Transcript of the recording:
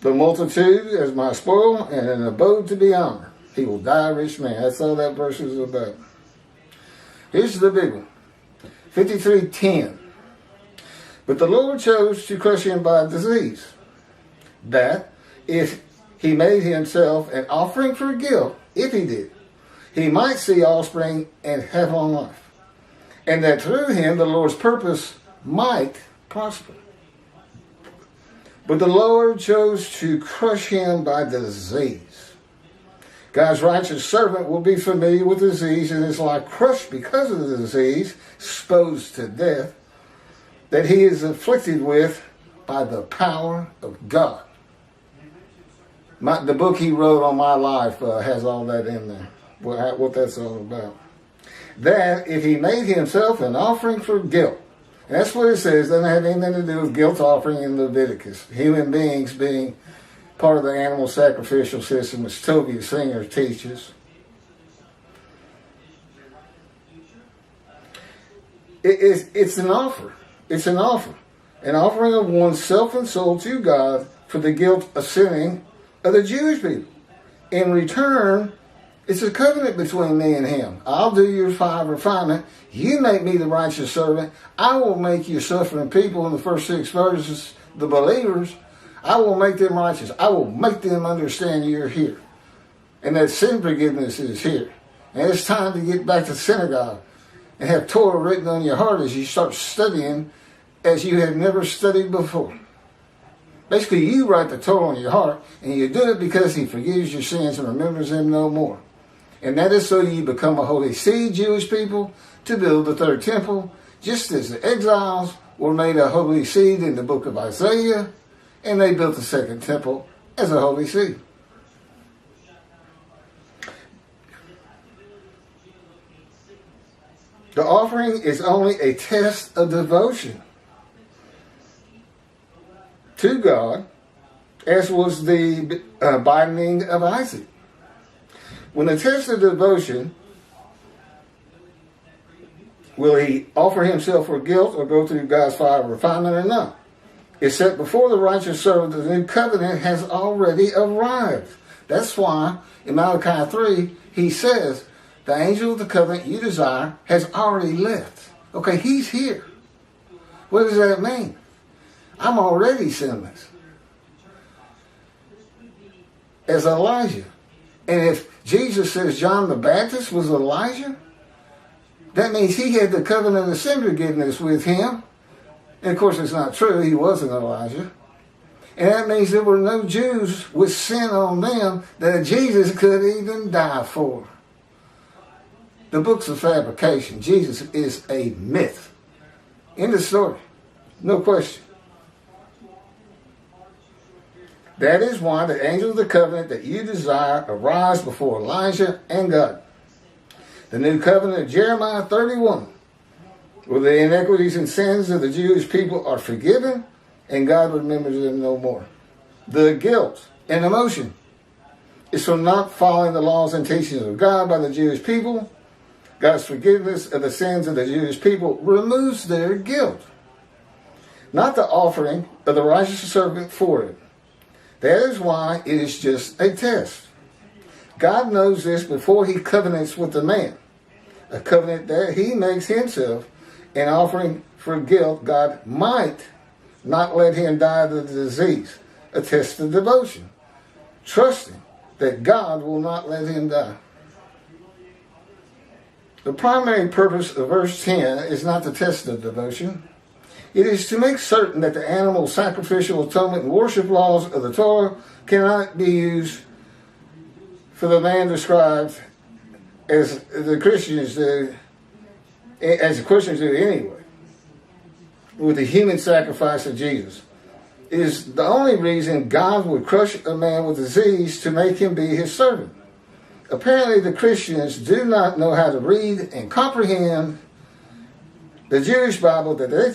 The multitude as my spoil, and an abode to be honored. He will die a rich man. That's all that verse is about. Here's the big one. 53:10. But the Lord chose to crush him by disease, that if he made himself an offering for guilt, if he did, he might see offspring and have long life, and that through him the Lord's purpose might prosper. But the Lord chose to crush him by disease. God's righteous servant will be familiar with disease and his life crushed because of the disease, exposed to death, that he is afflicted with by the power of God. The book he wrote on my life has all that in there, what that's all about. That if he made himself an offering for guilt, and that's what it says, doesn't have anything to do with guilt offering in Leviticus. Human beings being part of the animal sacrificial system, which Toby Singer teaches. It's an offer. It's an offer. An offering of oneself and soul to God for the guilt of sinning of the Jewish people. In return, it's a covenant between me and him. I'll do your fire refinement. You make me the righteous servant. I will make you suffering people in the first 6 verses, the believers. I will make them righteous. I will make them understand you're here. And that sin forgiveness is here. And it's time to get back to synagogue and have Torah written on your heart as you start studying as you have never studied before. Basically, you write the Torah on your heart, and you do it because he forgives your sins and remembers them no more. And that is so you become a holy seed, Jewish people, to build the third temple, just as the exiles were made a holy seed in the book of Isaiah, and they built the second temple as a holy seed. The offering is only a test of devotion to God, as was the binding of Isaac. When the test of devotion, will he offer himself for guilt or go through God's fire of refinement or not? It's set before the righteous servant, the new covenant has already arrived. That's why in Malachi 3, he says, the angel of the covenant you desire has already left. Okay, he's here. What does that mean? I'm already sinless. As Elijah. And if Jesus says John the Baptist was Elijah, that means he had the covenant of sin forgiveness with him. And of course it's not true, he wasn't Elijah. And that means there were no Jews with sin on them that Jesus could even die for. The book's a fabrication. Jesus is a myth. End of story. No question. That is why the angel of the covenant that you desire arrives before Elijah and God. The new covenant of Jeremiah 31, where the inequities and sins of the Jewish people are forgiven and God remembers them no more. The guilt and emotion is from not following the laws and teachings of God by the Jewish people. God's forgiveness of the sins of the Jewish people removes their guilt, not the offering of the righteous servant for it. That is why it is just a test. God knows this before he covenants with the man. A covenant that he makes himself an offering for guilt. God might not let him die of the disease. A test of devotion. Trusting that God will not let him die. The primary purpose of verse 10 is not the test of devotion. It is to make certain that the animal sacrificial atonement and worship laws of the Torah cannot be used for the man described as the Christians do, anyway, with the human sacrifice of Jesus. It is the only reason God would crush a man with disease to make him be his servant. Apparently the Christians do not know how to read and comprehend the Jewish Bible that they